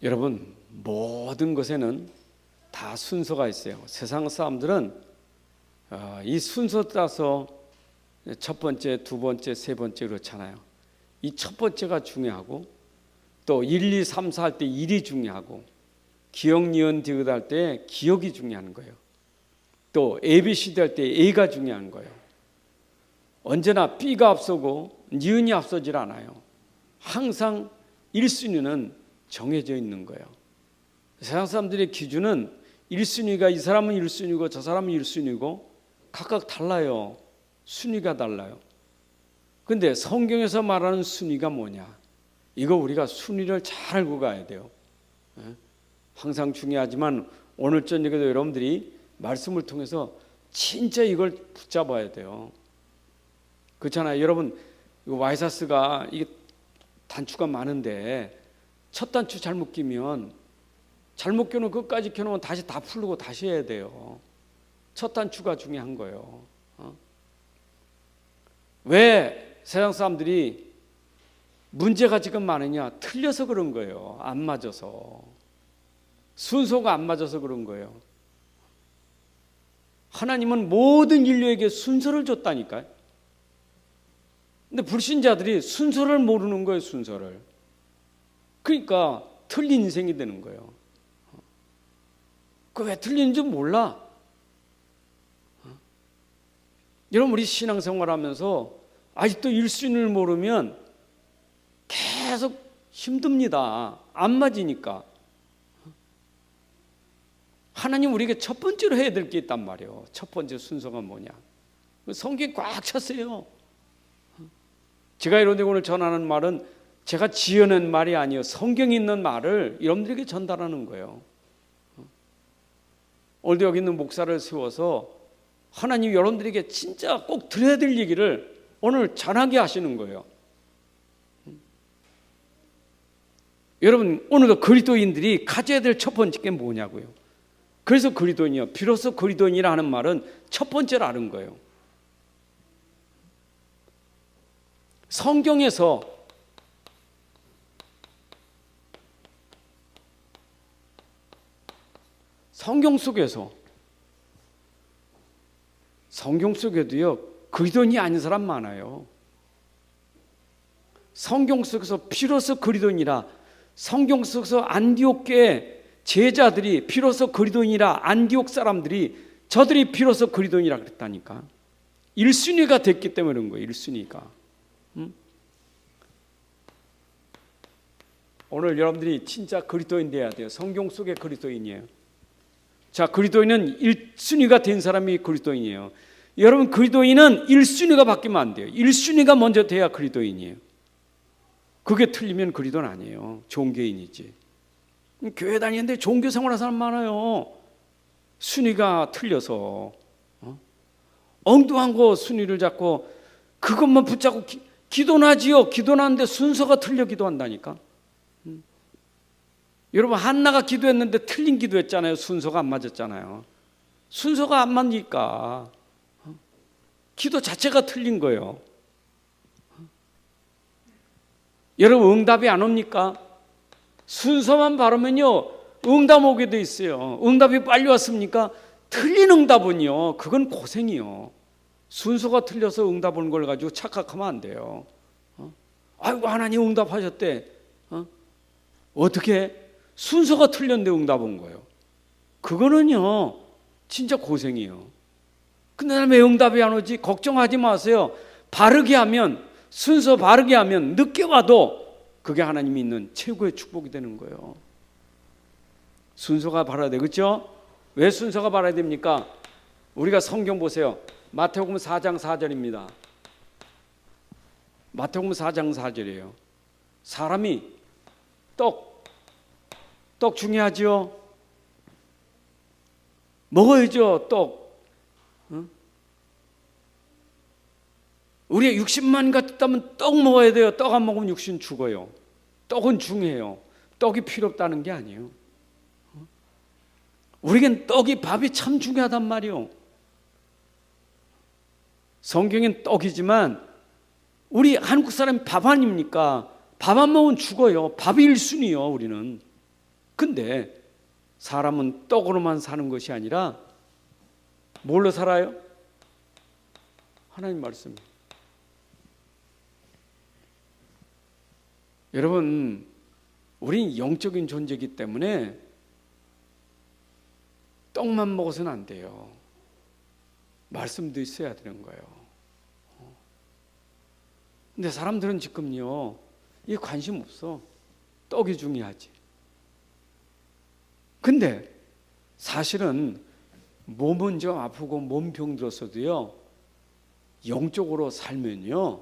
여러분, 모든 것에는 다 순서가 있어요. 세상 사람들은 이 순서 따라서 첫 번째, 두 번째, 세 번째 그렇잖아요. 이 첫 번째가 중요하고 또 1, 2, 3, 4 할 때 1이 중요하고 기억, 니은, 디귿 할 때 기억이 중요한 거예요. 또 ABCD 할 때 A가 중요한 거예요. 언제나 B가 앞서고 니은이 앞서질 않아요. 항상 1순위는 정해져 있는 거예요. 세상 사람들의 기준은 1순위가 이 사람은 1순위고 저 사람은 1순위고 각각 달라요. 순위가 달라요. 근데 성경에서 말하는 순위가 뭐냐? 이거 우리가 순위를 잘 알고 가야 돼요. 항상 중요하지만 오늘 저녁에도 여러분들이 말씀을 통해서 진짜 이걸 붙잡아야 돼요. 그렇잖아요. 여러분, 와이사스가 이게 단추가 많은데 첫 단추 잘못 끼면 잘못 껴놓은 끝까지 켜놓으면 다시 다 풀고 다시 해야 돼요. 첫 단추가 중요한 거예요. 왜 세상 사람들이 문제가 지금 많으냐? 틀려서 그런 거예요. 안 맞아서. 순서가 안 맞아서 그런 거예요. 하나님은 모든 인류에게 순서를 줬다니까요. 근데 불신자들이 순서를 모르는 거예요. 순서를. 그러니까 틀린 인생이 되는 거예요. 그 왜 틀린지 몰라. 여러분, 우리 신앙생활하면서 아직도 1순위를 모르면 계속 힘듭니다. 안 맞으니까. 하나님 우리에게 첫 번째로 해야 될 게 있단 말이에요. 첫 번째 순서가 뭐냐? 성경이 꽉 찼어요. 제가 여러분에게 오늘 전하는 말은 제가 지어낸 말이 아니에요. 성경에 있는 말을 여러분들에게 전달하는 거예요. 오늘도 여기 있는 목사를 세워서 하나님 여러분들에게 진짜 꼭 들어야 될 얘기를 오늘 전하게 하시는 거예요. 여러분, 오늘도 그리스도인들이 가져야 될 첫 번째 게 뭐냐고요. 그래서 그리스도인이요. 비로소 그리스도인이라 하는 말은 첫 번째라는 거예요. 성경에서 성경 속에도요 그리스도인이 아닌 사람 많아요. 성경 속에서 비로소 그리스도인이라, 성경 속에서 안디옥 교회 제자들이 비로소 그리스도인이라, 안디옥 사람들이 저들이 비로소 그리스도인이라 그랬다니까. 1순위가 됐기 때문에 그런 거예요. 1순위가. 오늘 여러분들이 진짜 그리스도인 돼야 돼요. 성경 속의 그리스도인이에요. 자, 그리스도인은 1순위가 된 사람이 그리스도인이에요. 여러분, 그리스도인은 1순위가 바뀌면 안 돼요. 1순위가 먼저 돼야 그리스도인이에요. 그게 틀리면 그리스도인 아니에요. 종교인이지. 교회 다니는데 종교 생활하는 사람 많아요. 순위가 틀려서 엉뚱한 거 순위를 잡고 그것만 붙잡고 기도나지요. 기도나는데 순서가 틀려 기도한다니까. 여러분, 한나가 기도했는데 틀린 기도했잖아요. 순서가 안 맞았잖아요. 순서가 안 맞으니까 기도 자체가 틀린 거예요. 여러분, 응답이 안 옵니까? 순서만 바르면요 응답 오게 돼 있어요. 응답이 빨리 왔습니까? 틀린 응답은요 그건 고생이요. 순서가 틀려서 응답 온 걸 가지고 착각하면 안 돼요. 아이고, 하나님 응답하셨대. 어떻게? 순서가 틀렸는데 응답 온 거예요. 그거는요 진짜 고생이에요. 근데 왜 응답이 안 오지? 걱정하지 마세요. 바르게 하면, 순서 바르게 하면 늦게 와도 그게 하나님이 있는 최고의 축복이 되는 거예요. 순서가 바라야 돼. 그렇죠? 왜 순서가 바라야 됩니까? 우리가 성경 보세요. 마태복음 4장 4절입니다. 마태복음 4장 4절이에요. 사람이 떡 중요하죠? 먹어야죠, 떡. 우리가 60만 같다면 떡 먹어야 돼요. 떡 안 먹으면 육신 죽어요. 떡은 중요해요. 떡이 필요 없다는 게 아니에요. 우리에겐 떡이, 밥이 참 중요하단 말이에요. 성경엔 떡이지만 우리 한국 사람이 밥 아닙니까? 밥 안 먹으면 죽어요. 밥이 1순위요. 우리는 근데 사람은 떡으로만 사는 것이 아니라 뭘로 살아요? 하나님 말씀. 여러분, 우린 영적인 존재이기 때문에 떡만 먹어서는 안 돼요. 말씀도 있어야 되는 거예요. 근데 사람들은 지금요, 이게 관심 없어. 떡이 중요하지. 근데 사실은 몸은 좀 아프고 몸병 들었어도요, 영적으로 살면요,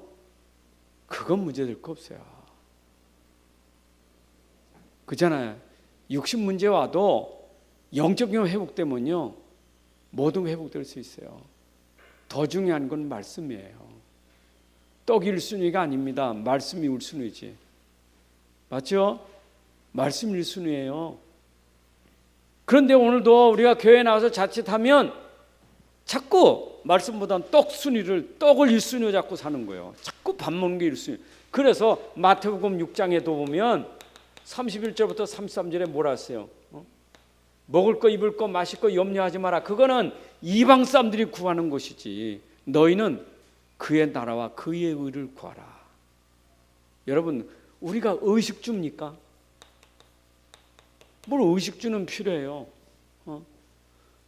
그건 문제될 거 없어요. 그잖아요. 육신 문제 와도 영적인 회복되면요, 모든 회복될 수 있어요. 더 중요한 건 말씀이에요. 떡이 1순위가 아닙니다. 말씀이 1순위지. 맞죠? 말씀이 1순위예요. 그런데 오늘도 우리가 교회에 나와서 자칫하면 자꾸 말씀보다는 떡을 1순위로 자꾸 사는 거예요. 자꾸 밥 먹는 게 1순위. 그래서 마태복음 6장에도 보면 31절부터 33절에 뭐라 했어요? 먹을 거 입을 거 마실 거 염려하지 마라. 그거는 이방 사람들이 구하는 것이지, 너희는 그의 나라와 그의 의를 구하라. 여러분, 우리가 의식주입니까? 뭘 의식주는 필요해요.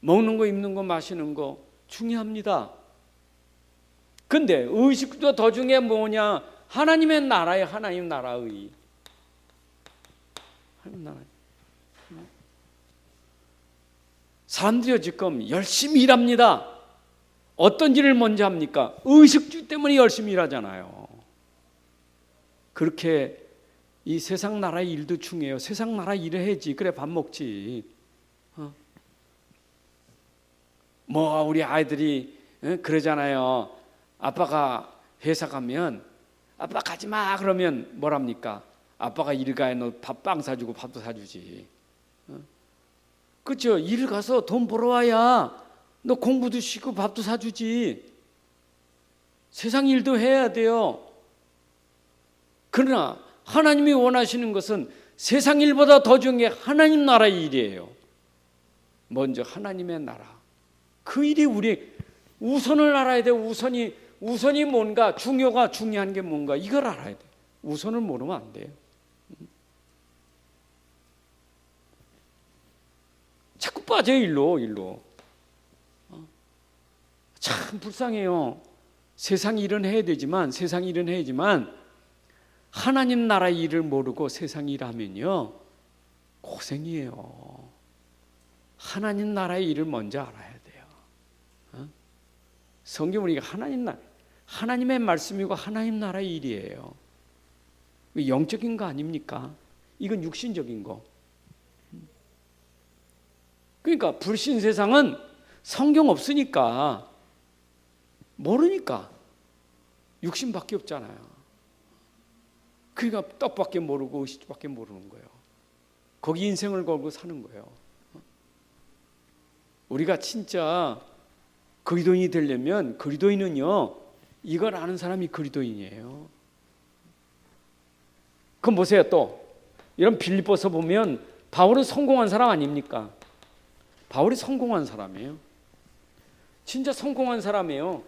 먹는 거 입는 거 마시는 거 중요합니다. 근데 의식주가 더 중요한 뭐냐? 하나님의 나라에, 하나님 나라의. 하나님 나라. 사람들이 지금 열심히 일합니다. 어떤 일을 먼저 합니까? 의식주 때문에 열심히 일하잖아요. 그렇게 이 세상 나라의 일도 중요해요. 세상 나라 일을 해야지. 그래 밥 먹지. 뭐 우리 아이들이 그러잖아요. 아빠가 회사 가면 아빠 가지 마 그러면 뭐랍니까? 아빠가 일 가야 너 빵 사주고 밥도 사주지. 그렇죠? 일 가서 돈 벌어와야 너 공부도 시키고 밥도 사주지. 세상 일도 해야 돼요. 그러나 하나님이 원하시는 것은 세상 일보다 더 중요한 하나님 나라의 일이에요. 먼저 하나님의 나라. 그 일이 우리 우선을 알아야 돼. 우선이 뭔가, 중요한 게 뭔가, 이걸 알아야 돼. 우선을 모르면 안 돼요. 자꾸 빠져요. 일로. 참 불쌍해요. 세상 일은 해야 되지만 하나님 나라 일을 모르고 세상 일하면요 고생이에요. 하나님 나라의 일을 먼저 알아야 돼요. 성경 우리가 하나님의 말씀이고 하나님 나라의 일이에요. 영적인 거 아닙니까? 이건 육신적인 거. 그러니까 불신 세상은 성경 없으니까 모르니까 육신밖에 없잖아요. 그러니까 떡밖에 모르고 의식밖에 모르는 거예요. 거기 인생을 걸고 사는 거예요. 우리가 진짜 그리스도인이 되려면, 그리스도인은요 이걸 아는 사람이 그리스도인이에요. 그럼 보세요. 또 이런 빌립보서 보면 바울은 성공한 사람 아닙니까? 바울이 성공한 사람이에요. 진짜 성공한 사람이에요.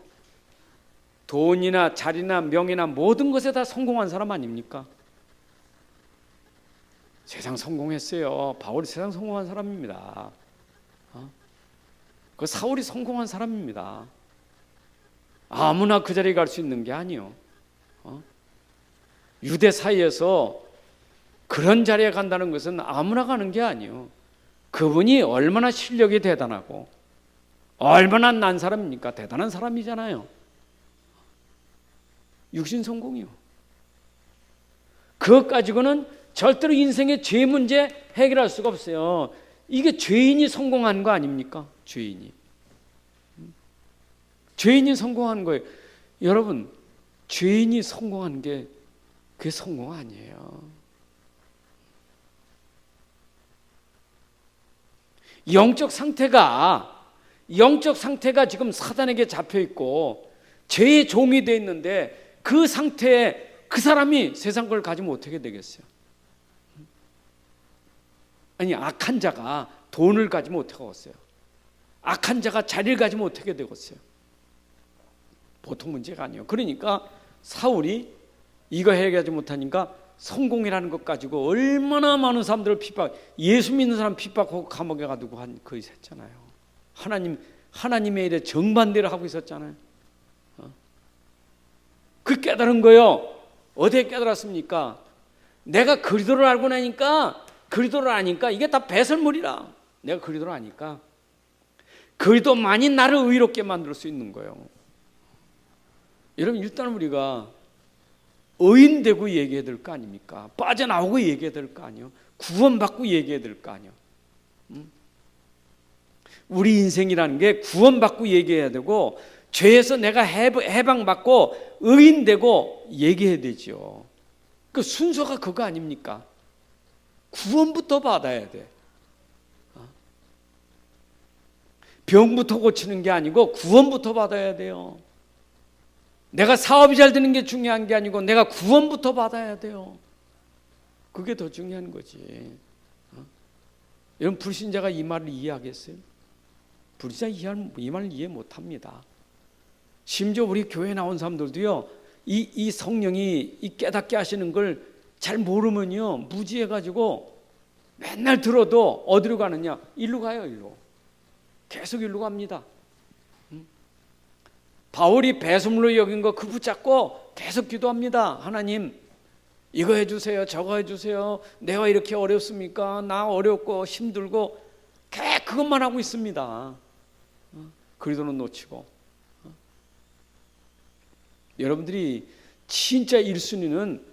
돈이나 자리나 명예나 모든 것에 다 성공한 사람 아닙니까? 세상 성공했어요. 바울이 세상 성공한 사람입니다. 그 사울이 성공한 사람입니다. 아무나 그 자리에 갈 수 있는 게 아니요. 유대 사이에서 그런 자리에 간다는 것은 아무나 가는 게 아니요. 그분이 얼마나 실력이 대단하고 얼마나 난 사람입니까? 대단한 사람이잖아요. 육신 성공이요. 그것 가지고는 절대로 인생의 죄 문제 해결할 수가 없어요. 이게 죄인이 성공한 거 아닙니까? 죄인이 성공한 거예요. 여러분, 죄인이 성공한 게 그게 성공 아니에요. 영적 상태가 지금 사단에게 잡혀 있고 죄의 종이 돼 있는데 그 상태에 그 사람이 세상 걸 가지면 어떻게 되겠어요? 아니, 악한 자가 돈을 가지면 어떻게 하겠어요? 악한 자가 자리를 가지면 어떻게 되겠어요? 보통 문제가 아니에요. 그러니까 사울이 이거 해결하지 못하니까 성공이라는 것 가지고 얼마나 많은 사람들을 예수 믿는 사람 핍박하고 감옥에 가두고 그 했잖아요. 하나님의 일에 정반대를 하고 있었잖아요. 그 깨달은 거요. 어디에 깨달았습니까? 내가 그리스도를 알고 나니까, 그리스도를 아니까 이게 다 배설물이라. 내가 그리스도를 아니까 그리스도만이 나를 의롭게 만들 수 있는 거예요. 여러분, 일단 우리가 의인되고 얘기해야 될 거 아닙니까? 빠져나오고 얘기해야 될 거 아니에요? 구원받고 얘기해야 될 거 아니에요? 우리 인생이라는 게 구원받고 얘기해야 되고, 죄에서 내가 해방받고 의인되고 얘기해야 되죠. 그 순서가 그거 아닙니까? 구원부터 받아야 돼. 병부터 고치는 게 아니고 구원부터 받아야 돼요. 내가 사업이 잘 되는 게 중요한 게 아니고 내가 구원부터 받아야 돼요. 그게 더 중요한 거지. 여러분, 불신자가 이 말을 이해하겠어요? 불신자 이 말을 이해 못합니다. 심지어 우리 교회 나온 사람들도요, 이 성령이 이 깨닫게 하시는 걸 잘 모르면요, 무지해가지고 맨날 들어도 어디로 가느냐? 일로 가요, 일로. 계속 일로 갑니다. 바울이 배설물로 여긴 거 그 붙잡고 계속 기도합니다. 하나님, 이거 해주세요, 저거 해주세요. 내가 이렇게 어렵습니까? 나 어렵고 힘들고 그것만 하고 있습니다. 그리도는 놓치고. 여러분들이 진짜 1순위는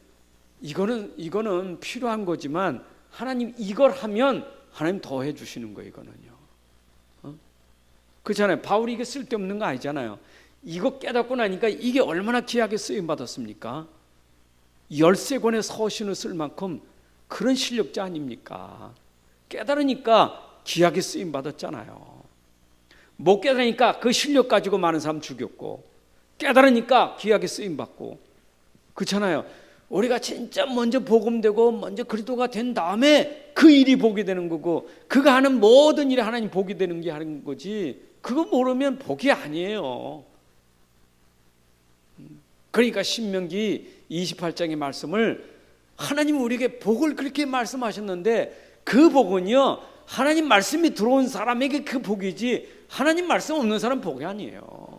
이거는 필요한 거지만 하나님 이걸 하면 하나님 더 해주시는 거예요. 이거는요. 그렇잖아요. 바울이 이게 쓸데없는 거 아니잖아요. 이거 깨닫고 나니까 이게 얼마나 귀하게 쓰임받았습니까? 13권의 서신을 쓸 만큼 그런 실력자 아닙니까? 깨달으니까 귀하게 쓰임받았잖아요. 못 깨달으니까 그 실력 가지고 많은 사람 죽였고, 깨달으니까 귀하게 쓰임받고. 그렇잖아요. 우리가 진짜 먼저 복음되고 먼저 그리스도가 된 다음에 그 일이 복이 되는 거고, 그가 하는 모든 일이 하나님 복이 되는 게 하는 거지, 그거 모르면 복이 아니에요. 그러니까 신명기 28장의 말씀을 하나님 우리에게 복을 그렇게 말씀하셨는데, 그 복은요, 하나님 말씀이 들어온 사람에게 그 복이지 하나님 말씀 없는 사람 복이 아니에요.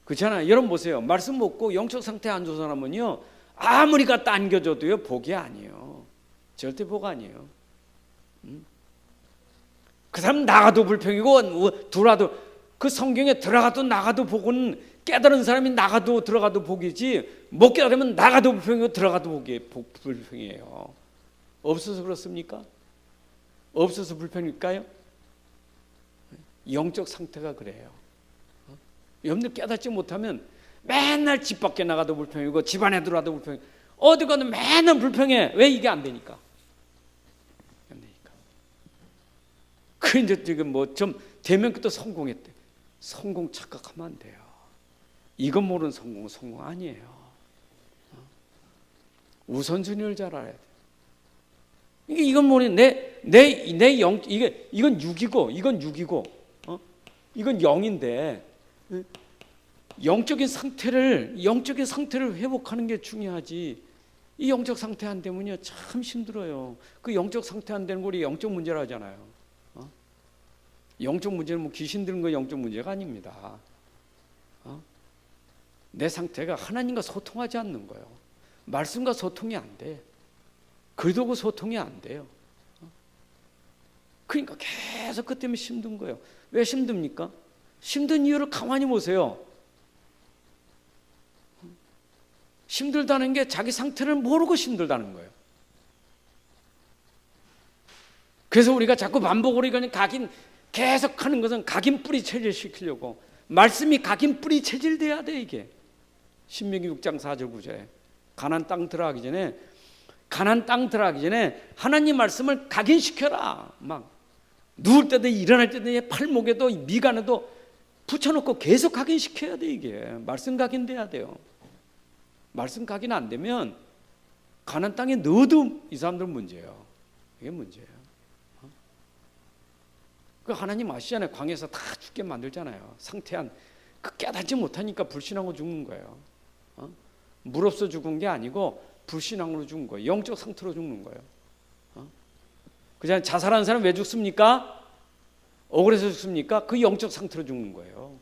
그렇잖아요. 여러분 보세요. 말씀 먹고 영적 상태 안 좋은 사람은요, 아무리 갖다 안겨줘도요 복이 아니에요. 절대 복 아니에요. 그 사람 나가도 불평이고 들어와도, 그 성경에 들어가도 나가도 복은 깨달은 사람이 나가도 들어가도 복이지, 못 깨달으면 나가도 불평이고 들어가도 불평이에요. 없어서 그렇습니까? 없어서 불평일까요? 영적 상태가 그래요. 여러분들 깨닫지 못하면 맨날 집 밖에 나가도 불평이고 집 안에 들어와도 불평이고 어디 가도 맨날 불평해. 왜? 이게 안 되니까. 안 되니까. 그 이제 지금 뭐 좀 되면 또 성공했대. 성공 착각하면 안 돼요. 이것 모르는 성공 아니에요. 우선순위를 잘 알아야 돼. 이건 모르는 내 영, 이건 6이고 이건 6이고 이건 0인데 영적인 상태를 회복하는 게 중요하지. 이 영적 상태 안 되면요 참 힘들어요. 그 영적 상태 안 되는 걸 우리 영적 문제라 하잖아요. 영적 문제는 뭐 귀신 드는 거 영적 문제가 아닙니다. 내 상태가 하나님과 소통하지 않는 거예요. 말씀과 소통이 안 돼. 그리도고 소통이 안 돼요. 그러니까 계속 그 때문에 힘든 거예요. 왜 힘듭니까? 힘든 이유를 가만히 보세요. 힘들다는 게 자기 상태를 모르고 힘들다는 거예요. 그래서 우리가 자꾸 반복으로 이거는 계속 하는 것은 각인 뿌리 체질시키려고. 말씀이 각인 뿌리 체질돼야 돼. 이게 신명기 6장 4절 9절에 가나안 땅 들어가기 전에 하나님 말씀을 각인시켜라. 막 누울 때도 일어날 때도 팔목에도 미간에도 붙여놓고 계속 각인시켜야 돼. 이게 말씀 각인돼야 돼요. 말씀 각인 안 되면 가나안 땅에 넣어도 이 사람들은 문제예요. 그게 문제예요. 그 하나님 아시잖아요. 광야에서 다 죽게 만들잖아요. 상태한 그 깨닫지 못하니까 불신하고 죽는 거예요. 물 없어 죽은 게 아니고 불신앙으로 죽은 거예요. 영적 상태로 죽는 거예요. 그냥 자살하는 사람 왜 죽습니까? 억울해서 죽습니까? 그 영적 상태로 죽는 거예요.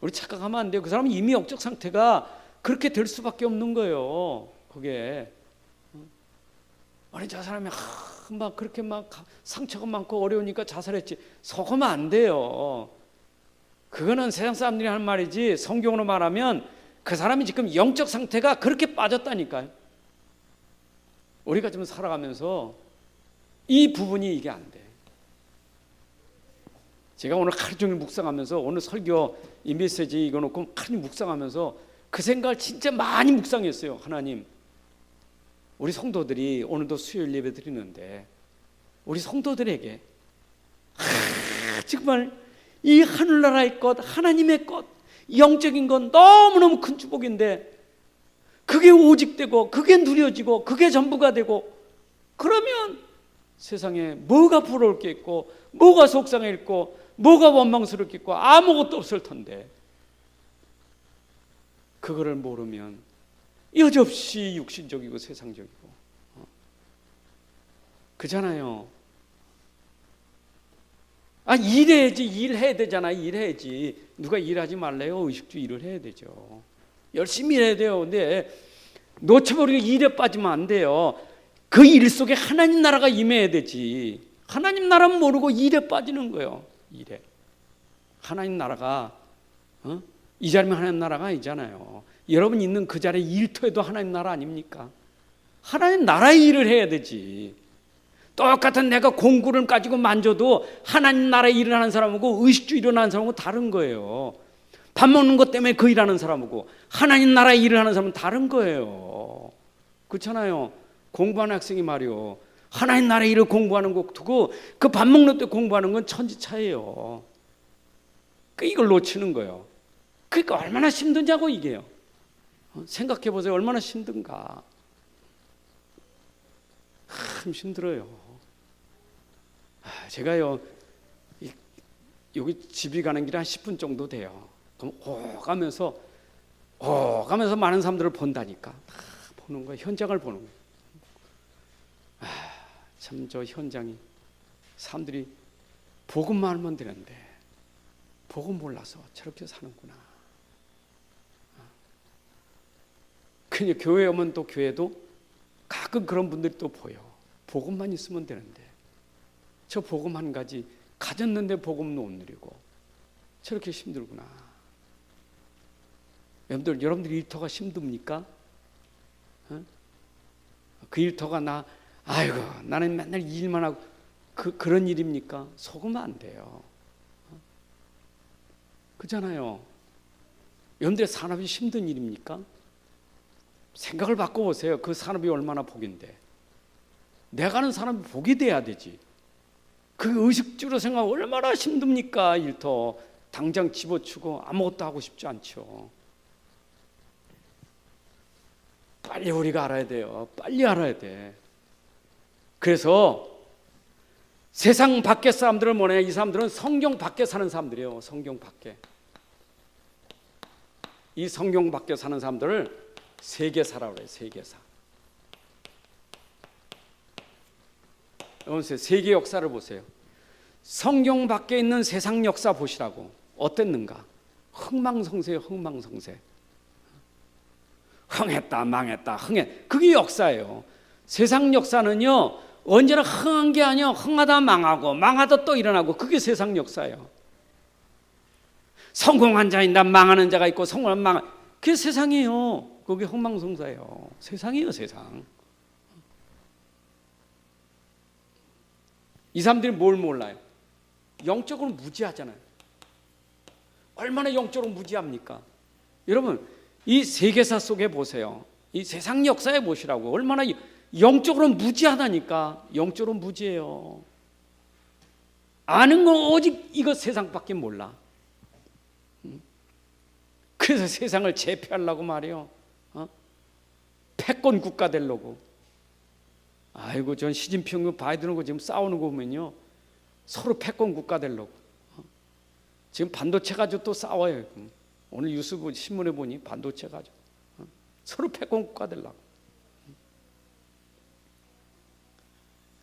우리 착각하면 안 돼요. 그 사람은 이미 영적 상태가 그렇게 될 수밖에 없는 거예요. 그게 아니 저 사람이 막 그렇게 막 상처가 많고 어려우니까 자살했지. 속으면 안 돼요. 그거는 세상 사람들이 하는 말이지 성경으로 말하면 그 사람이 지금 영적 상태가 그렇게 빠졌다니까요. 우리가 지금 살아가면서 이 부분이 이게 안 돼. 제가 오늘 하루 종일 묵상하면서 오늘 설교 이 메시지 이거 놓고 하루 종일 묵상하면서 그 생각을 진짜 많이 묵상했어요. 하나님, 우리 성도들이 오늘도 수요일 예배 드리는데 우리 성도들에게 정말 이 하늘나라의 것, 하나님의 것, 영적인 건 너무너무 큰 축복인데 그게 오직되고 그게 누려지고 그게 전부가 되고 그러면 세상에 뭐가 부러울 게 있고 뭐가 속상해 있고 뭐가 원망스러울 게 있고 아무것도 없을 텐데 그거를 모르면 여지없이 육신적이고 세상적이고 그잖아요. 일해야지. 일해야 되잖아. 일해야지. 누가 일하지 말래요? 의식주 일을 해야 되죠. 열심히 일해야 돼요. 근데 놓쳐버리고 일에 빠지면 안 돼요. 그 일 속에 하나님 나라가 임해야 되지. 하나님 나라는 모르고 일에 빠지는 거예요. 일에. 하나님 나라가 이 자리면 하나님 나라가 아니잖아요. 여러분 있는 그 자리에 일터에도 하나님 나라 아닙니까? 하나님 나라의 일을 해야 되지. 똑같은 내가 공구를 가지고 만져도 하나님 나라의 일을 하는 사람하고 의식주 일어나는 사람하고 다른 거예요. 밥 먹는 것 때문에 그 일하는 사람하고 하나님 나라의 일을 하는 사람은 다른 거예요. 그렇잖아요. 공부하는 학생이 말이요. 하나님 나라의 일을 공부하는 것도 그 밥 먹는 때 공부하는 건 천지 차이예요. 이걸 놓치는 거예요. 그러니까 얼마나 힘든냐고 이게요. 생각해 보세요. 얼마나 힘든가. 참 힘들어요. 제가요 여기 집이 가는 길이 한 10분 정도 돼요. 그럼 가면서 많은 사람들을 본다니까. 보는 거예요. 현장을 보는 거예요. 참 저 현장이 사람들이 복음만 알면 되는데 복음 몰라서 저렇게 사는구나. 그냥 교회 오면 또 교회도 가끔 그런 분들이 또 보여. 복음만 있으면 되는데 저 복음 한 가지 가졌는데 복음도 못 누리고 저렇게 힘들구나. 여러분들 일터가 힘듭니까? 그 일터가 나는 맨날 일만 하고 그런 일입니까? 속으면 안 돼요. 그렇잖아요. 여러분들의 산업이 힘든 일입니까? 생각을 바꿔보세요. 그 산업이 얼마나 복인데. 내가 하는 산업이 복이 돼야 되지. 그 의식주로 생각하면 얼마나 힘듭니까? 일터 당장 집어치고 아무것도 하고 싶지 않죠. 빨리 우리가 알아야 돼요. 빨리 알아야 돼. 그래서 세상 밖의 사람들은 뭐냐? 이 사람들은 성경 밖에 사는 사람들이에요. 성경 밖에. 이 성경 밖에 사는 사람들을 세계사라고 그래요. 세계사. 여러분 세계 역사를 보세요. 성경 밖에 있는 세상 역사 보시라고. 어땠는가? 흥망성쇠. 흥했다 망했다 그게 역사예요. 세상 역사는요 언제나 흥한 게 아니에요. 흥하다 망하고 망하다 또 일어나고 그게 세상 역사예요. 성공한 자인다 망하는 자가 있고 성공한 망 그게 세상이에요. 그게 흥망성쇠예요. 세상이에요. 세상. 이 사람들이 뭘 몰라요? 영적으로 무지하잖아요. 얼마나 영적으로 무지합니까? 여러분 이 세계사 속에 보세요. 이 세상 역사에 보시라고. 얼마나 영적으로 무지하다니까. 영적으로 무지해요. 아는 건 오직 이거 세상밖에 몰라. 그래서 세상을 제패하려고 말이에요. 패권 국가 되려고. 아이고, 전 시진핑 바이든하고 지금 싸우는 거 보면요, 서로 패권 국가 되려고. 지금 반도체 가지고 또 싸워요. 오늘 뉴스 신문에 보니 반도체 가지고 서로 패권 국가 되려고.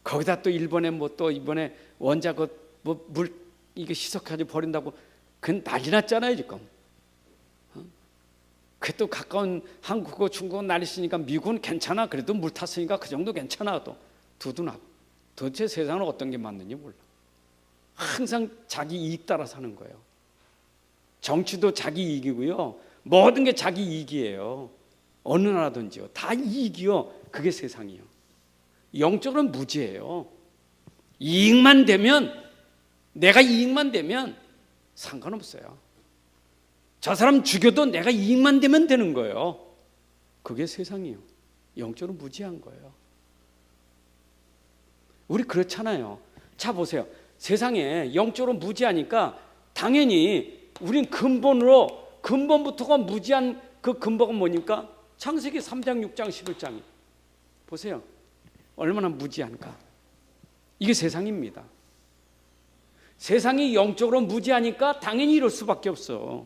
거기다 또 일본에 뭐 또 이번에 원자 물 이게 희석해가지고 버린다고 그건 난리 났잖아요 지금. 그 또 가까운 한국하고 중국은 난리 쓰니까 미국은 괜찮아. 그래도 물 탔으니까 그 정도 괜찮아. 또 두둔하고. 도대체 세상은 어떤 게 맞는지 몰라. 항상 자기 이익 따라 사는 거예요. 정치도 자기 이익이고요. 모든 게 자기 이익이에요. 어느 나라든지요. 다 이익이요. 그게 세상이요. 영적으로는 무지예요. 이익만 되면, 내가 이익만 되면 상관없어요. 저 사람 죽여도 내가 이익만 되면 되는 거예요. 그게 세상이에요. 영적으로 무지한 거예요. 우리 그렇잖아요. 자 보세요. 세상에 영적으로 무지하니까 당연히 우린 근본부터가 무지한 그 근본은 뭐니까? 창세기 3장, 6장, 11장이 보세요. 얼마나 무지한가. 이게 세상입니다. 세상이 영적으로 무지하니까 당연히 이럴 수밖에 없어.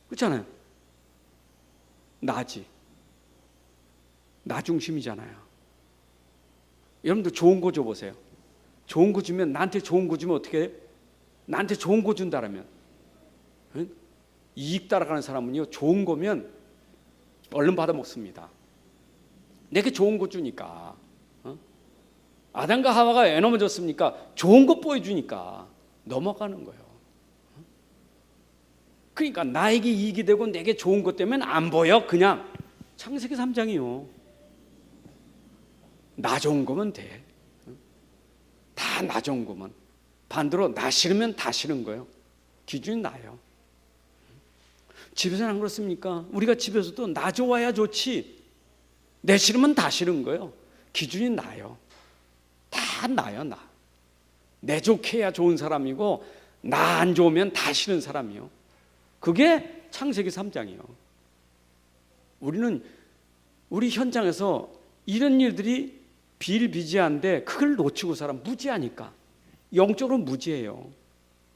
그렇잖아요. 나지. 나 중심이잖아요. 여러분들 좋은 거 줘보세요. 좋은 거 주면, 나한테 좋은 거 주면 어떻게 해요? 나한테 좋은 거 준다라면, 응? 이익 따라가는 사람은요, 좋은 거면 얼른 받아 먹습니다. 내게 좋은 거 주니까. 아담과 하와가 왜 넘어졌습니까? 좋은 거 보여주니까 넘어가는 거예요. 그러니까 나에게 이익이 되고 내게 좋은 것 때문에 안 보여. 그냥 창세기 3장이요. 나 좋은 거면 돼. 다 나 좋은 거면. 반대로 나 싫으면 다 싫은 거예요. 기준이 나요. 집에서는 안 그렇습니까? 우리가 집에서도 나 좋아야 좋지, 내 싫으면 다 싫은 거예요. 기준이 나요. 다 나요. 내 좋게 해야 좋은 사람이고 나 안 좋으면 다 싫은 사람이요. 그게 창세기 3장이요. 우리는 우리 현장에서 이런 일들이 비일비재한데 그걸 놓치고 살아. 무지하니까. 영적으로 무지해요.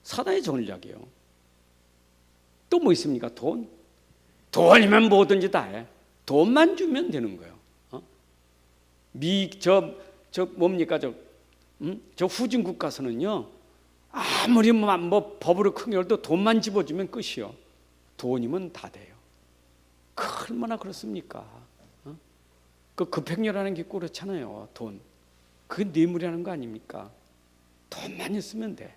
사단의 전략이에요. 또 뭐 있습니까? 돈이면 뭐든지 다 해. 돈만 주면 되는 거예요. 뭡니까? 저 후진국 가서는요, 아무리 뭐 법으로 큰 결도 돈만 집어주면 끝이요. 돈이면 다 돼요. 얼마나 그렇습니까? 그 급행료라는 게 그렇잖아요. 돈. 그게 뇌물이라는 거 아닙니까? 돈만 있으면 돼.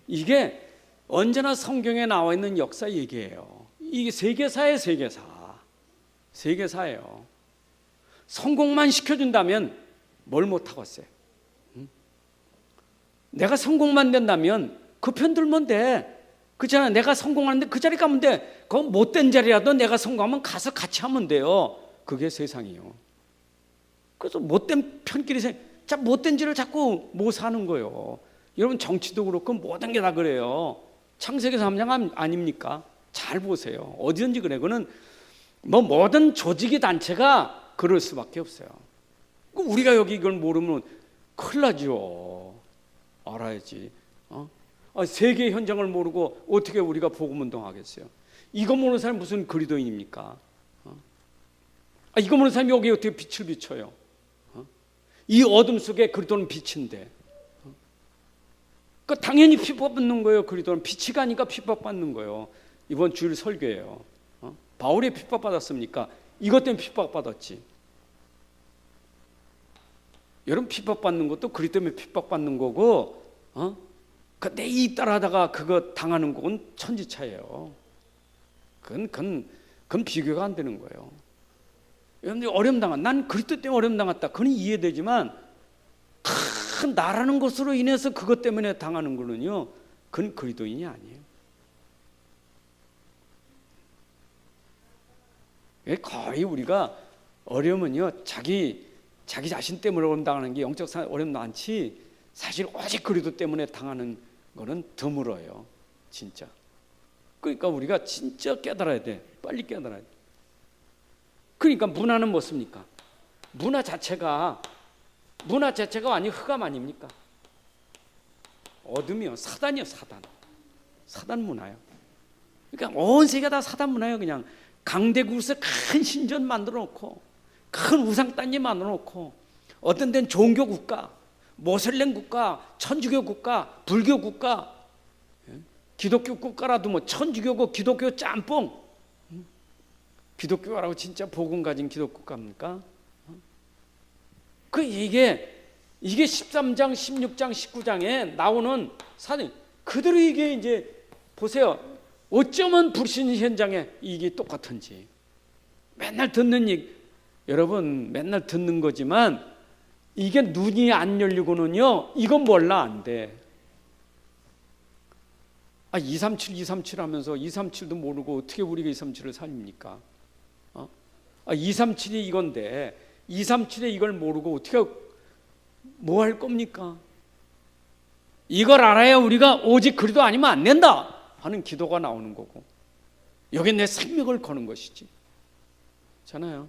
이게 언제나 성경에 나와 있는 역사 얘기예요. 이게 세계사예요. 세계사예요. 성공만 시켜준다면 뭘 못하겠어요? 내가 성공만 된다면 그 편 들면 돼. 그렇잖아. 내가 성공하는데 그 자리 가면 돼. 그 못된 자리라도 내가 성공하면 가서 같이 하면 돼요. 그게 세상이에요. 그래서 못된 편끼리 못된 짓을 자꾸 못 사는 거예요. 여러분 정치도 그렇고 모든 게 다 그래요. 창세기 3장 아닙니까? 잘 보세요. 어디든지 그래. 그거는 뭐 모든 조직이 단체가 그럴 수밖에 없어요. 우리가 여기 이걸 모르면 큰일 나죠. 알아야지. 세계 현장을 모르고 어떻게 우리가 복음 운동하겠어요? 이거 모르는 사람이 무슨 그리스도인입니까? 이거 모르는 사람이 여기 어떻게 빛을 비춰요? 이 어둠 속에 그리스도는 빛인데. 당연히 핍박받는 거예요. 그리스도는 빛이 가니까 핍박받는 거예요. 이번 주일 설교예요. 바울이 핍박받았습니까? 이것 때문에 핍박받았지. 여러분 핍박받는 것도 그리 때문에 핍박받는 거고, 내 이익 따라하다가 그거 당하는 건 천지차예요. 그건 비교가 안 되는 거예요. 여러분들 어려움 당한, 난 그리스도 때문에 어려움 당했다. 그건 이해되지만 큰 나라는 것으로 인해서 그것 때문에 당하는 거는요, 그건 그리스도인이 아니에요. 거의 우리가 어려움은요, 자기 자신 때문에 어려움 당하는 게 영적 어려움 많지, 사실 오직 그리스도 때문에 당하는 거는 드물어요. 진짜. 그러니까 우리가 진짜 깨달아야 돼. 빨리 깨달아야 돼. 그러니까 문화는 뭐습니까? 문화 자체가 완전 흑암 아닙니까? 어둠이요, 사단이요, 사단 문화요. 그러니까 온 세계가 다 사단 문화예요. 그냥 강대국에서 큰 신전 만들어 놓고, 큰 우상단지 만들어 놓고, 어떤 데는 종교 국가, 모슬렘 국가, 천주교 국가, 불교 국가, 기독교 국가라도 뭐 천주교고 기독교 짬뽕. 기독교라고 진짜 복음 가진 기독교 국가입니까? 이게 13장, 16장, 19장에 나오는 사진, 그대로 이게 이제 보세요. 어쩌면 불신 현장에 이게 똑같은지. 맨날 듣는 얘기, 여러분 맨날 듣는 거지만 이게 눈이 안 열리고는요, 이건 몰라 안 돼. 237 하면서 237도 모르고 어떻게 우리가 237을 살립니까? 237이 이건데 237에 이걸 모르고 어떻게 뭐 할 겁니까? 이걸 알아야 우리가 오직 그리도 아니면 안 된다 하는 기도가 나오는 거고, 여기 내 생명을 거는 것이지. 잖아요.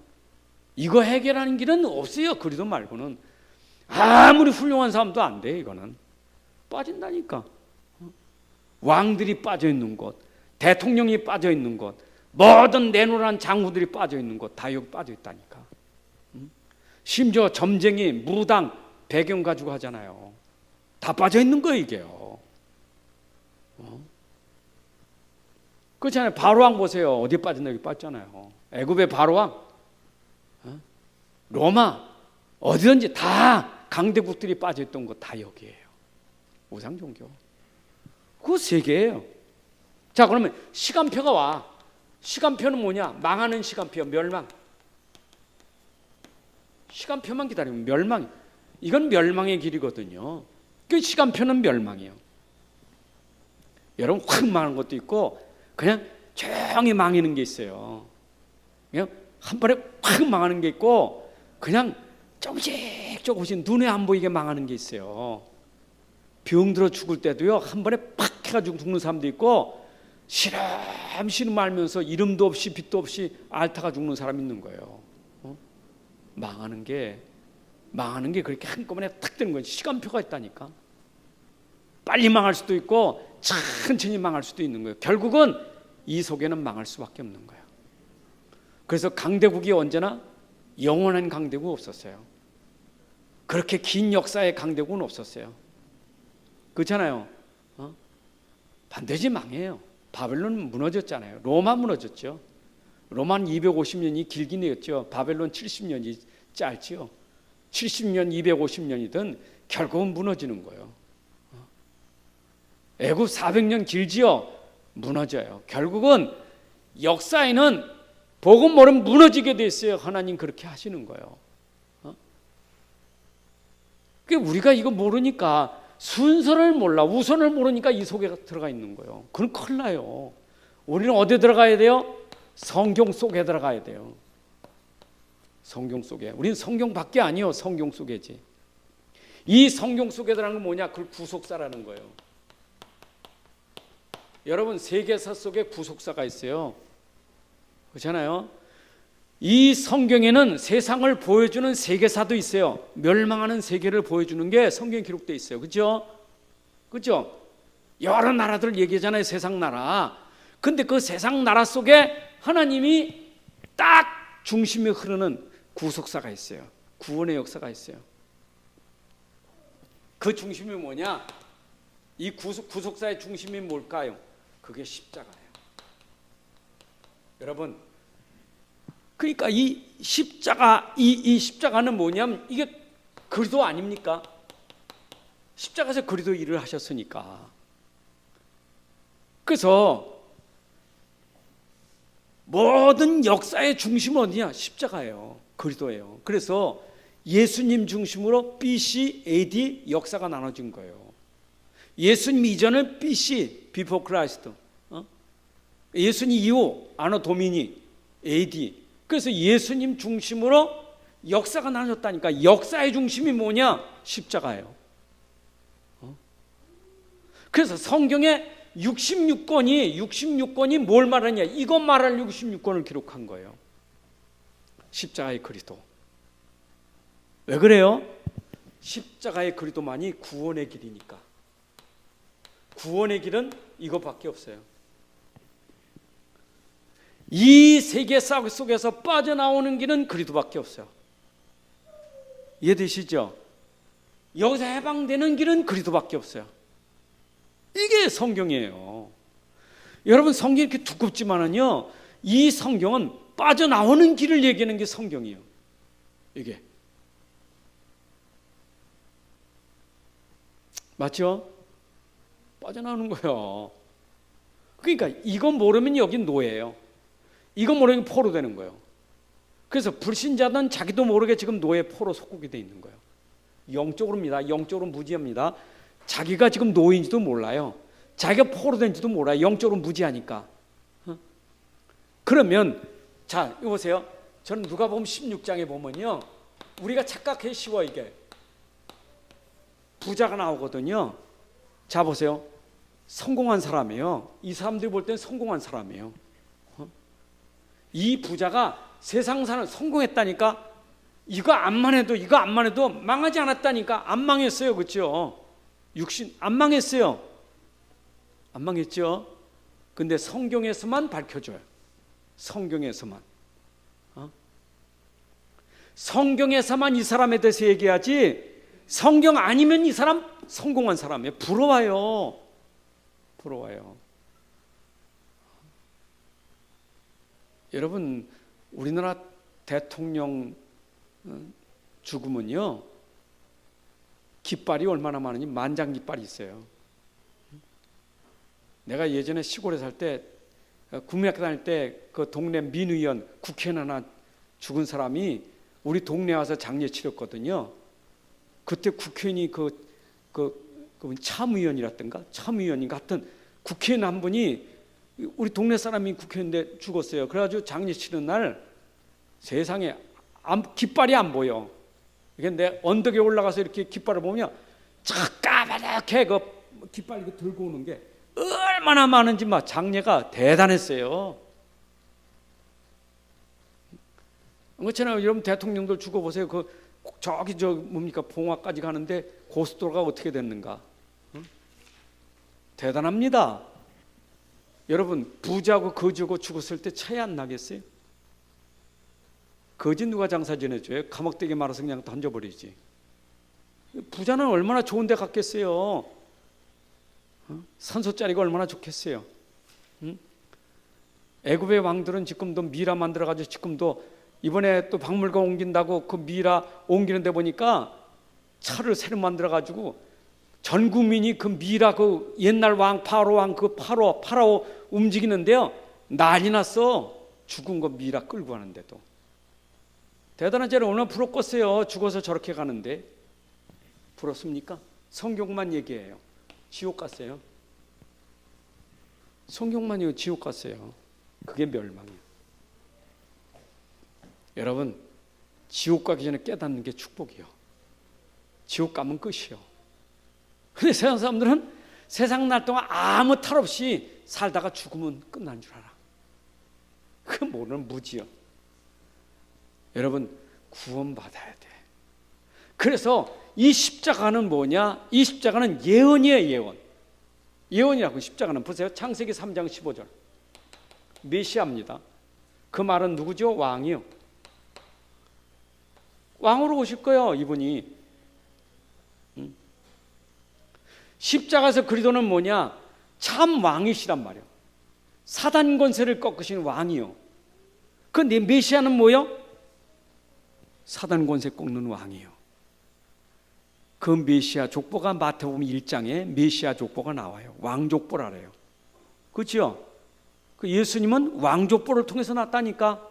이거 해결하는 길은 없어요. 그리도 말고는. 아무리 훌륭한 사람도 안 돼. 이거는 빠진다니까. 왕들이 빠져 있는 곳, 대통령이 빠져 있는 곳, 모든 내노란 장후들이 빠져 있는 곳, 다 여기 빠져 있다니까. 심지어 점쟁이, 무당, 배경 가지고 하잖아요. 다 빠져 있는 거예요, 이게요. 그렇잖아요. 바로왕 보세요. 어디에 빠졌나? 여기 빠졌잖아요. 애굽의 바로왕, 로마, 어디든지 다 강대국들이 빠져 있던 거 다 여기에요. 우상 종교. 그 세계예요. 자, 그러면 시간표가 와. 시간표는 뭐냐? 망하는 시간표, 멸망. 시간표만 기다리면 멸망. 이건 멸망의 길이거든요. 그 시간표는 멸망이에요. 여러분 확 망하는 것도 있고 그냥 조용히 망하는 게 있어요. 그냥 한 번에 확 망하는 게 있고 그냥 조금씩 눈에 안 보이게 망하는 게 있어요. 병들어 죽을 때도요, 한 번에 팍 해가지고 죽는 사람도 있고, 시름시름 말면서 이름도 없이 빛도 없이 앓다가 죽는 사람이 있는 거예요. 망하는 게 그렇게 한꺼번에 탁 되는 거지. 시간표가 있다니까. 빨리 망할 수도 있고 천천히 망할 수도 있는 거예요. 결국은 이 속에는 망할 수밖에 없는 거예요. 그래서 강대국이 언제나 영원한 강대국 없었어요. 그렇게 긴 역사의 강대국은 없었어요. 그렇잖아요. 반드시 망해요. 바벨론 무너졌잖아요. 로마 무너졌죠. 로마는 250년이 길긴 했죠. 바벨론 70년이 짧지요. 70년, 250년이든 결국은 무너지는 거예요. 애굽 400년 길지요. 무너져요. 결국은 역사에는 복음 모르면 무너지게 돼 있어요. 하나님 그렇게 하시는 거예요. 우리가 이거 모르니까, 순서를 몰라, 우선을 모르니까 이 속에 들어가 있는 거예요. 그건 큰일 나요. 우리는 어디에 들어가야 돼요? 성경 속에 들어가야 돼요. 성경 속에. 우리는 성경 밖에 아니요, 성경 속에지. 이 성경 속에 들어가는 건 뭐냐? 그걸 구속사라는 거예요. 여러분, 세계사 속에 구속사가 있어요. 그렇잖아요. 이 성경에는 세상을 보여주는 세계사도 있어요. 멸망하는 세계를 보여주는 게 성경에 기록되어 있어요. 그렇죠? 그렇죠? 여러 나라들 얘기하잖아요. 세상 나라. 근데 그 세상 나라 속에 하나님이 딱 중심에 흐르는 구속사가 있어요. 구원의 역사가 있어요. 그 중심이 뭐냐? 이 구속사의 중심이 뭘까요? 그게 십자가예요. 여러분, 그러니까 이 십자가, 이 십자가는 뭐냐면 이게 그리스도 아닙니까? 십자가에서 그리스도 일을 하셨으니까. 그래서 모든 역사의 중심은 어디냐? 십자가예요. 그리스도예요. 그래서 예수님 중심으로 BC, AD 역사가 나눠진 거예요. 예수님 이전은 BC, Before Christ. 예수님 이후 아노 도미니, AD. 그래서 예수님 중심으로 역사가 나눠졌다니까. 역사의 중심이 뭐냐? 십자가예요. 그래서 성경에 66권이 뭘 말하냐? 이것 말할 66권을 기록한 거예요. 십자가의 그리스도. 왜 그래요? 십자가의 그리도만이 구원의 길이니까. 구원의 길은 이것밖에 없어요. 이 세계 속에서 빠져나오는 길은 그리도밖에 없어요. 이해되시죠? 여기서 해방되는 길은 그리도밖에 없어요. 이게 성경이에요. 여러분, 성경이 이렇게 두껍지만은요, 이 성경은 빠져나오는 길을 얘기하는 게 성경이에요. 이게 맞죠? 빠져나오는 거예요. 그러니까 이건 모르면 여긴 노예예요. 이건 모르면 포로 되는 거예요. 그래서 불신자는 자기도 모르게 지금 노예 포로 속국이 돼 있는 거예요. 영적으로입니다. 영적으로 무지합니다. 자기가 지금 노예인지도 몰라요. 자기가 포로 된지도 몰라요. 영적으로 무지하니까. 그러면 자, 이거 보세요. 저는 누가복음 16장에 보면요, 우리가 착각해 쉬워. 이게 부자가 나오거든요. 자, 보세요. 성공한 사람이에요. 이 사람들이 볼 땐 성공한 사람이에요. 이 부자가 세상 사는 성공했다니까. 이거 암만 해도 망하지 않았다니까. 안 망했어요. 그렇죠? 육신 안 망했어요. 안 망했죠? 근데 성경에서만 밝혀줘요. 성경에서만. 성경에서만 이 사람에 대해서 얘기하지, 성경 아니면 이 사람 성공한 사람이에요. 부러워요. 부러워요. 여러분, 우리나라 대통령 죽으면요, 깃발이 얼마나 많으니 만장 깃발이 있어요. 내가 예전에 시골에 살 때, 국민학교 다닐 때 그 동네 민의원, 국회의원 하나 죽은 사람이 우리 동네 와서 장례 치렀거든요. 그때 국회의원이 그 참의원이라든가 참의원인가 하여튼 국회의원 한 분이, 우리 동네 사람이 국회의원인데 죽었어요. 그래가지고 장례 치는 날 세상에 깃발이 안 보여. 이게 내 언덕에 올라가서 이렇게 깃발을 보면 까맣게 그 깃발 이거 들고 오는 게 얼마나 많은지 막 장례가 대단했어요. 그렇잖아요. 여러분, 대통령들 죽어보세요. 저기 뭡니까, 봉화까지 가는데 고속도로가 어떻게 됐는가? 대단합니다. 여러분, 부자고 거지고 죽었을 때 차이 안 나겠어요? 거지 누가 장사 지내줘요? 감옥되게 말아서 그냥 던져버리지. 부자는 얼마나 좋은 데 갔겠어요? 산소짜리가 얼마나 좋겠어요? 애굽의 왕들은 지금도 미라 만들어가지고 지금도 이번에 또 박물관 옮긴다고 그 미라 옮기는 데 보니까 차를 새로 만들어가지고 전 국민이 그 미라 그 옛날 왕 파라오 왕 그 파라오 움직이는데요, 난리 났어. 죽은 거 미라 끌고 가는데도. 대단한 자를 얼마나 부럽겠어요. 죽어서 저렇게 가는데. 부럽습니까? 성경만 얘기해요. 지옥 갔어요. 성경만이요, 지옥 갔어요. 그게 멸망이에요. 여러분, 지옥 가기 전에 깨닫는 게 축복이요. 지옥 가면 끝이요. 근데 세상 사람들은 세상 날 동안 아무 탈 없이 살다가 죽으면 끝난 줄 알아. 그 모르는 무지요. 여러분, 구원받아야 돼. 그래서 이 십자가는 뭐냐? 이 십자가는 예언이에요. 예언. 예언이라고. 십자가는 보세요. 창세기 3장 15절. 메시아입니다. 그 말은 누구죠? 왕이요. 왕으로 오실 거예요, 이분이. 십자가에서 그리도는 뭐냐? 참 왕이시란 말이에요. 사단 권세를 꺾으신 왕이요. 근데 메시아는 뭐요? 사단 권세 꺾는 왕이요. 그 메시아 족보가 마태복음 1장에 메시아 족보가 나와요. 왕족보라래요. 그렇죠? 그 예수님은 왕족보를 통해서 났다니까.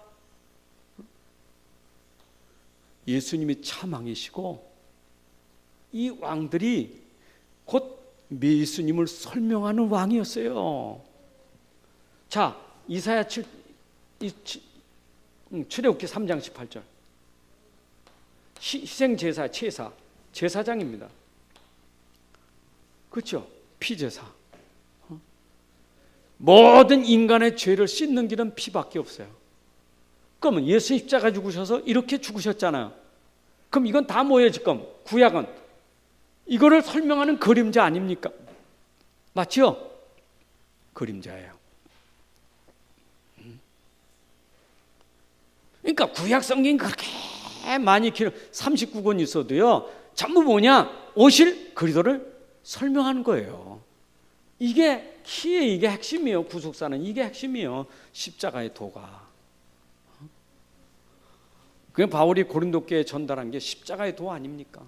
예수님이 참 왕이시고 이 왕들이 곧 예수님을 설명하는 왕이었어요. 자, 이사야 출애굽기 3장 18절. 희생제사, 제사장입니다. 그렇죠? 피제사. 모든 인간의 죄를 씻는 길은 피밖에 없어요. 그러면 예수 십자가 죽으셔서 이렇게 죽으셨잖아요. 그럼 이건 다 뭐예요 지금? 구약은 이거를 설명하는 그림자 아닙니까? 맞죠? 그림자예요. 그러니까 구약 성경이 그렇게 많이 39권 있어도요, 전부 뭐냐? 오실 그리스도를 설명하는 거예요. 이게 키에 이게 핵심이에요. 구속사는 이게 핵심이에요. 십자가의 도가. 그 바울이 고린도 교회에 전달한 게 십자가의 도 아닙니까?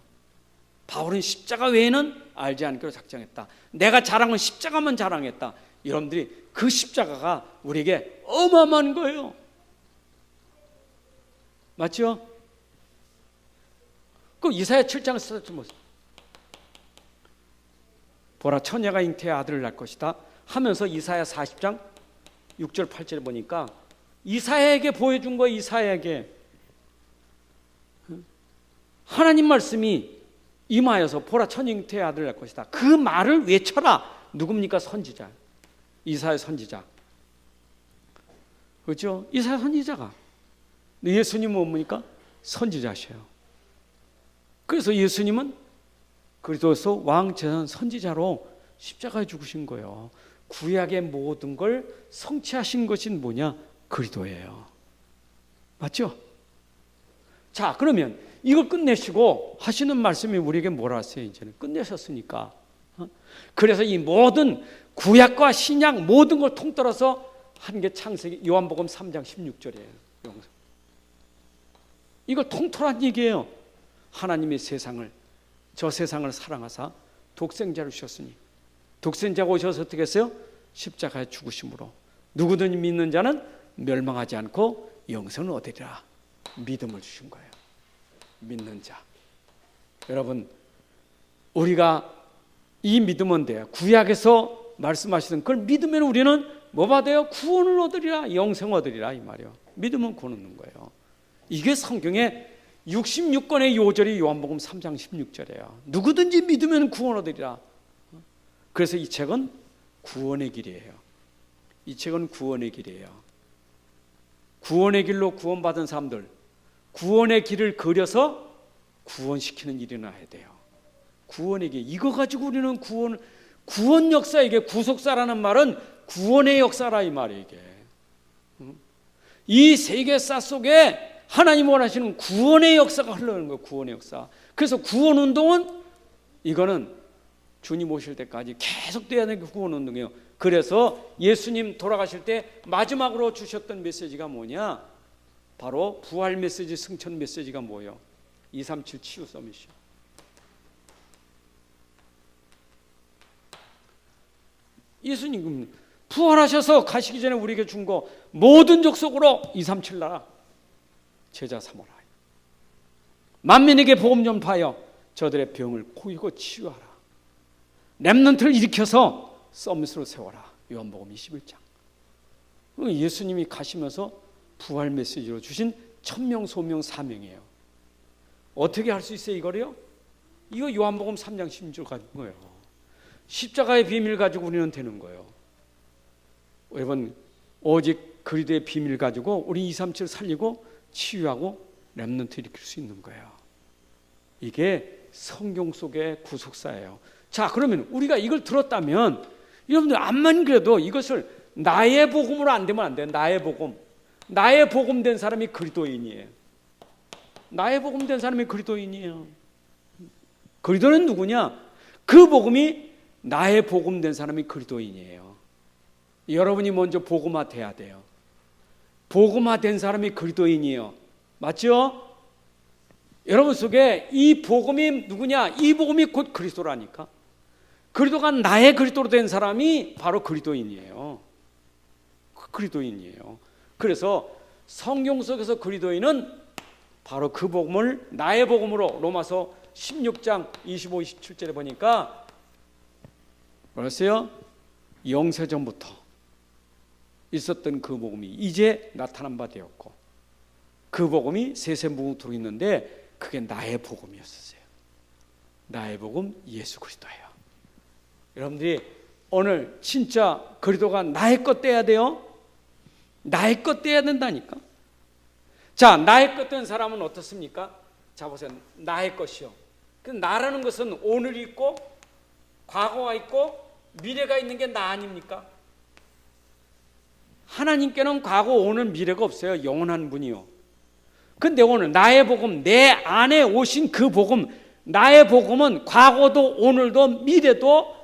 바울은 십자가 외에는 알지 않기로 작정했다. 내가 자랑은 십자가만 자랑했다. 여러분들이 그 십자가가 우리에게 어마어마한 거예요. 맞죠? 그 이사야 7장 스타트 모습. 보라 처녀가 잉태의 아들을 낳을 것이다 하면서 이사야 40장 6절 8절에 보니까 이사야에게 보여준 거예요. 이사야에게 하나님 말씀이 임하여서 보라 처녀 잉태의 아들을 낳을 것이다. 그 말을 외쳐라. 누굽니까? 선지자. 이사야 선지자. 그렇죠? 이사야 선지자가. 예수님은 뭡니까? 선지자셔요. 그래서 예수님은 그리스도서 왕제선 선지자로 십자가에 죽으신 거예요. 구약의 모든 걸 성취하신 것이 뭐냐? 그리스도예요. 맞죠? 자, 그러면 이걸 끝내시고 하시는 말씀이 우리에게 뭐라 하세요? 이제는 끝내셨으니까. 그래서 이 모든 구약과 신약 모든 걸 통틀어서 한 게 창세기 요한복음 3장 16절이에요. 이걸 통틀한 얘기예요. 하나님의 저 세상을 사랑하사 독생자를 주셨으니 독생자가 오셔서 어떻게 했어요? 십자가에 죽으심으로 누구든지 믿는 자는 멸망하지 않고 영생을 얻으리라. 믿음을 주신 거예요. 믿는 자. 여러분, 우리가 이 믿으면 돼요. 구약에서 말씀하시던 그걸 믿으면 우리는 뭐 받아요? 구원을 얻으리라. 영생 얻으리라 이 말이에요. 믿으면 구원 얻는 거예요. 이게 성경의 66권의 요절이 요한복음 3장 16절이에요. 누구든지 믿으면 구원 얻으리라. 그래서 이 책은 구원의 길이에요. 이 책은 구원의 길이에요. 구원의 길로 구원받은 사람들, 구원의 길을 그려서 구원시키는 일이 나야 돼요. 구원의 길. 이거 가지고 우리는 구원 역사, 이게 구속사라는 말은 구원의 역사라 이 말이에요. 이게. 이 세계사 속에 하나님 원하시는 구원의 역사가 흘러가는 거예요. 구원의 역사. 그래서 구원 운동은 이거는 주님 오실 때까지 계속돼야 되는 구원 운동이에요. 그래서 예수님 돌아가실 때 마지막으로 주셨던 메시지가 뭐냐? 바로 부활 메시지, 승천 메시지가 뭐예요? 237 치유 서밋이요. 예수님 부활하셔서 가시기 전에 우리에게 준 거 모든 족속으로 237 나라 제자 삼으라. 만민에게 복음 전파하여 저들의 병을 고이고 치유하라. 렘넌트를 일으켜서 서밋으로 세워라. 요한복음 21장. 예수님이 가시면서 부활 메시지로 주신 천명 소명 사명이에요. 어떻게 할 수 있어요 이거를요? 이거 요한복음 3장 16절 가진 거예요. 십자가의 비밀 가지고 우리는 되는 거예요. 여러분, 오직 그리스도의 비밀 가지고 우리 237 살리고 치유하고 렘넌트 일으킬 수 있는 거예요. 이게 성경 속의 구속사예요. 자, 그러면 우리가 이걸 들었다면 여러분들 암만 그래도 이것을 나의 복음으로 안 되면 안 돼요. 나의 복음. 나의 복음 된 사람이 그리스도인이에요. 나의 복음 된 사람이 그리스도인이에요. 그리스도는 누구냐? 그 복음이 나의 복음 된 사람이 그리스도인이에요. 여러분이 먼저 복음화 돼야 돼요. 복음화 된 사람이 그리스도인이에요. 맞죠? 여러분 속에 이 복음이 누구냐? 이 복음이 곧 그리스도라니까. 그리스도가 나의 그리스도로 된 사람이 바로 그리스도인이에요. 그리스도인이에요. 그래서 성경 속에서 그리스도인은 바로 그 복음을 나의 복음으로 로마서 16장 25, 27절에 보니까 뭐랬어요? 영세전부터 있었던 그 복음이 이제 나타난 바 되었고 그 복음이 세세무궁토록 있는데 그게 나의 복음이었어요. 나의 복음 예수 그리스도예요. 여러분들이 오늘 진짜 그리스도가 나의 것 돼야 돼요. 나의 것 돼야 된다니까. 자, 나의 것 된 사람은 어떻습니까? 자 보세요. 나의 것이요. 그 나라는 것은 오늘이 있고 과거가 있고 미래가 있는 게 나 아닙니까? 하나님께는 과거, 오늘, 미래가 없어요. 영원한 분이요. 근데 오늘 나의 복음, 내 안에 오신 그 복음, 나의 복음은 과거도 오늘도 미래도,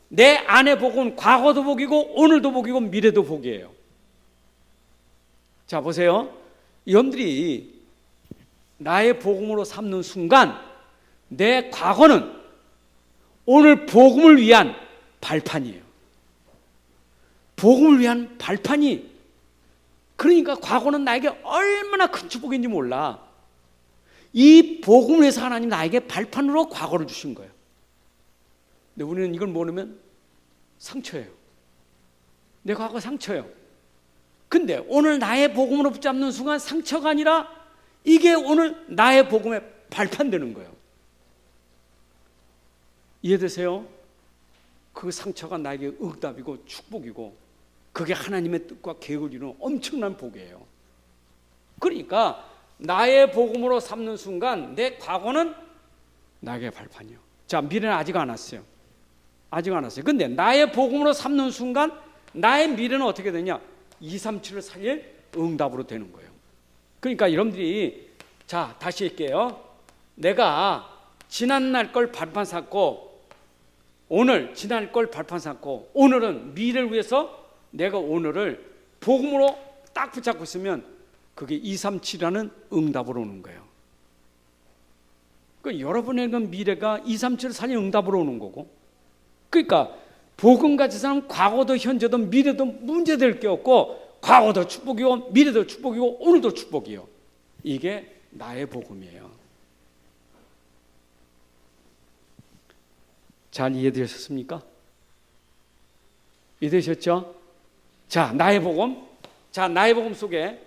내 안에 복음은 과거도 복이고 오늘도 복이고 미래도 복이에요. 자 보세요. 여러분들이 나의 복음으로 삼는 순간 내 과거는 오늘 복음을 위한 발판이에요. 복음을 위한 발판이, 그러니까 과거는 나에게 얼마나 큰 축복인지 몰라. 이 복음을 위해서 하나님 나에게 발판으로 과거를 주신 거예요. 근데 우리는 이걸 모르면 상처예요. 내 과거 상처예요. 근데 오늘 나의 복음으로 붙잡는 순간 상처가 아니라 이게 오늘 나의 복음의 발판 되는 거예요. 이해되세요? 그 상처가 나에게 응답이고 축복이고 그게 하나님의 뜻과 계획을 이루는 엄청난 복이에요. 그러니까 나의 복음으로 삼는 순간 내 과거는 나에게 발판이요. 자, 미래는 아직 안 왔어요. 아직 안 왔어요. 근데 나의 복음으로 삼는 순간 나의 미래는 어떻게 되냐? 237을 살릴 응답으로 되는 거예요. 그러니까 여러분들이, 자 다시 할게요. 내가 지난날 걸 발판 삼고 오늘 지날 걸 발판 삼고 오늘은 미래를 위해서 내가 오늘을 복음으로 딱 붙잡고 있으면 그게 237이라는 응답으로 오는 거예요. 그러니까 여러분의 그 미래가 237을 살린 응답으로 오는 거고, 그러니까 복음 가진 사람은 과거도 현재도 미래도 문제될 게 없고 과거도 축복이고 미래도 축복이고 오늘도 축복이요. 이게 나의 복음이에요. 잘 이해되셨습니까? 이해되셨죠? 자, 나의 복음. 자, 나의 복음 속에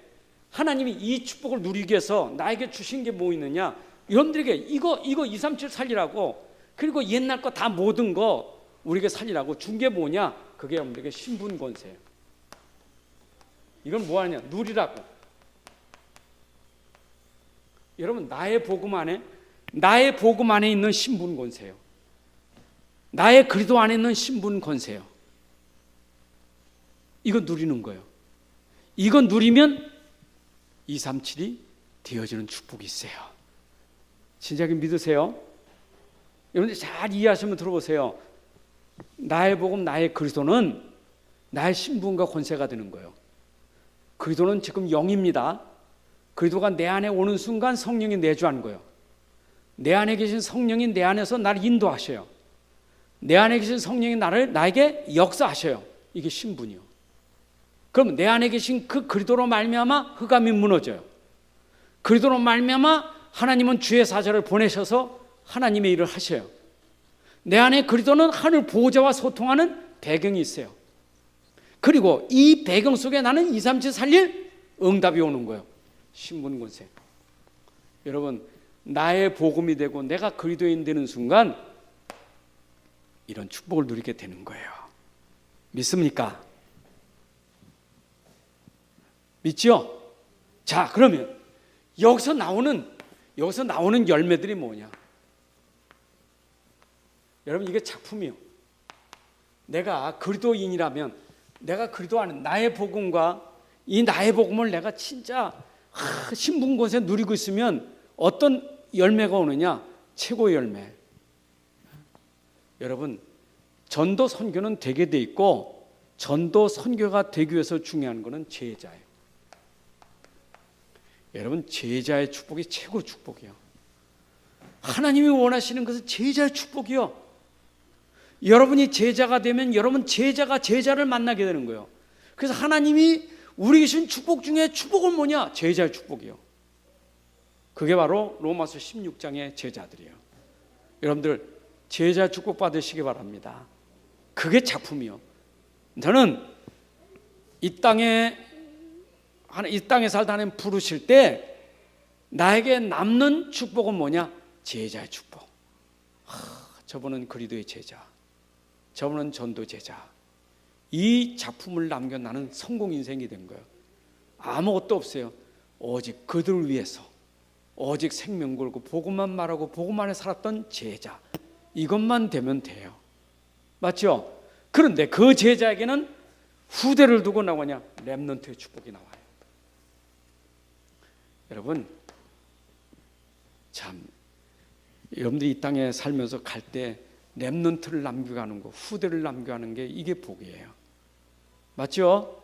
하나님이 이 축복을 누리기 위해서 나에게 주신 게 뭐 있느냐? 여러분들에게 이거 237 살리라고, 그리고 옛날 거 다 모든 거 우리에게 살리라고 준 게 뭐냐? 그게 여러분들에게 신분 권세예요. 이건 뭐 하냐? 누리라고. 여러분, 나의 복음 안에 있는 신분 권세예요. 나의 그리스도 안에 있는 신분 권세예요. 이거 누리는 거예요. 이거 누리면 237이 되어지는 축복이 있어요. 진작에 믿으세요? 여러분들 잘 이해하시면 들어보세요. 나의 복음, 나의 그리스도는 나의 신분과 권세가 되는 거예요. 그리스도는 지금 영입니다. 그리스도가 내 안에 오는 순간 성령이 내주하는 거예요. 내 안에 계신 성령이 내 안에서 나를 인도하셔요. 내 안에 계신 성령이 나에게 역사하셔요. 이게 신분이요. 그럼 내 안에 계신 그 그리스도로 말미암아 흑암이 무너져요. 그리스도로 말미암아 하나님은 주의 사자를 보내셔서 하나님의 일을 하셔요. 내 안에 그리스도는 하늘 보호자와 소통하는 배경이 있어요. 그리고 이 배경 속에 나는 237 살릴 응답이 오는 거예요. 신분 권세. 여러분, 나의 복음이 되고 내가 그리스도인 되는 순간 이런 축복을 누리게 되는 거예요. 믿습니까? 믿죠? 자, 그러면 여기서 나오는 열매들이 뭐냐? 여러분, 이게 작품이요. 내가 그리스도인이라면, 내가 그리스도 안에 나의 복음과 이 나의 복음을 내가 진짜 신분 권세 누리고 있으면 어떤 열매가 오느냐? 최고의 열매. 여러분, 전도 선교는 되게 돼 있고 전도 선교가 되기 위해서 중요한 것은 제자예요. 여러분, 제자의 축복이 최고 축복이요. 하나님이 원하시는 것은 제자의 축복이요. 여러분이 제자가 되면 여러분 제자가 제자를 만나게 되는 거예요. 그래서 하나님이 우리 주신 축복 중에 축복은 뭐냐? 제자의 축복이요. 그게 바로 로마서 16장의 제자들이에요. 여러분들 제자 축복 받으시기 바랍니다. 그게 작품이요. 저는 이 땅에 살다 하나님 부르실 때 나에게 남는 축복은 뭐냐? 제자의 축복. 저분은 그리스도의 제자, 저분은 전도 제자. 이 작품을 남겨 나는 성공 인생이 된 거예요. 아무것도 없어요. 오직 그들을 위해서, 오직 생명 걸고 복음만 말하고 복음 안에 살았던 제자, 이것만 되면 돼요. 맞죠? 그런데 그 제자에게는 후대를 두고 나오냐? 렘넌트의 축복이 나와요. 여러분, 참 여러분들이 이 땅에 살면서 갈 때 렘넌트를 남겨가는 거, 후대를 남겨가는 게 이게 복이에요. 맞죠?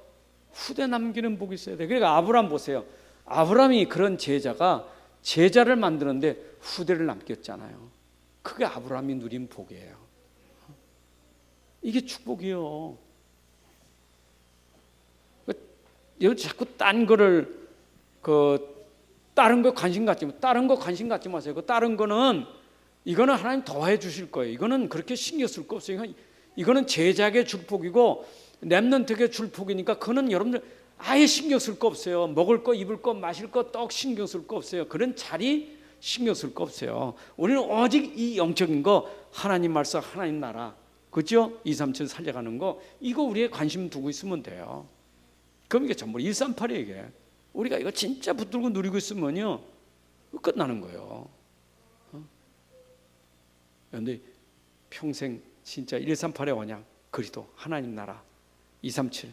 후대 남기는 복이 있어야 돼. 그러니까 아브라함 보세요. 아브라함이 그런 제자를 만드는데 후대를 남겼잖아요. 그게 아브라함이 누린 복이에요. 이게 축복이요. 여러분 자꾸 딴 거를 다른 거 관심 갖지 마세요. 다른 거는 이거는 하나님 더해 주실 거예요. 이거는 그렇게 신경 쓸 거 없어요. 이거는 제자에게 줄 복이고 렘넌트에게 줄 복이니까 그거는 여러분들 아예 신경 쓸 거 없어요. 먹을 거, 입을 거, 마실 거, 떡 신경 쓸 거 없어요. 그런 자리 신경 쓸 거 없어요. 우리는 오직 이 영적인 거, 하나님 말씀, 하나님 나라, 그죠? 2, 3, 7 살려가는 거, 이거 우리의 관심 두고 있으면 돼요. 그럼 이게 전부 138이에요. 이게 우리가 이거 진짜 붙들고 누리고 있으면요 끝나는 거예요. 그런데 평생 진짜 138의 언약, 그리스도, 하나님 나라, 237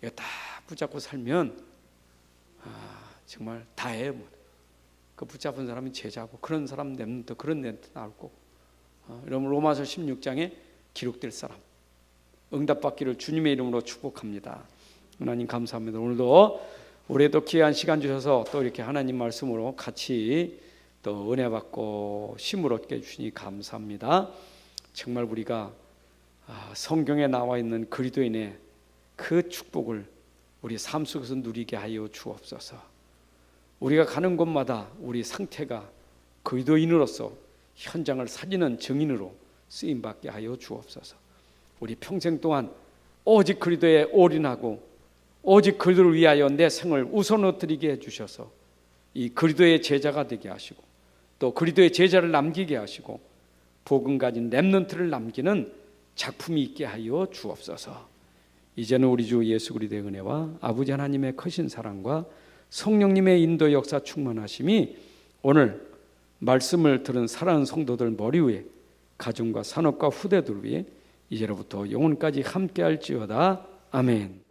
이거 다 붙잡고 살면 정말 다해요. 그 붙잡은 사람이 제자고, 그런 사람 렘넌트, 그런 렘넌트 나올 거고. 여러분 로마서 16장에 기록될 사람 응답받기를 주님의 이름으로 축복합니다. 하나님 감사합니다. 오늘도 올해도 귀한 시간 주셔서 또 이렇게 하나님 말씀으로 같이 또 은혜 받고 힘을 얻게 해주시니 감사합니다. 정말 우리가 성경에 나와 있는 그리스도인의 그 축복을 우리 삶 속에서 누리게 하여 주옵소서. 우리가 가는 곳마다 우리 상태가 그리스도인으로서 현장을 살리는 증인으로 쓰임받게 하여 주옵소서. 우리 평생 동안 오직 그리스도에 올인하고 오직 그리스도를 위하여 내 생을 우선으로 드리게 해주셔서 이 그리스도의 제자가 되게 하시고 또 그리스도의 제자를 남기게 하시고 복음 가진 렘넌트를 남기는 작품이 있게 하여 주옵소서. 이제는 우리 주 예수 그리스도의 은혜와 아버지 하나님의 크신 사랑과 성령님의 인도 역사 충만하심이 오늘 말씀을 들은 사랑하는 성도들 머리 위에, 가정과 산업과 후대들 위에 이제로부터 영혼까지 함께할지어다. 아멘.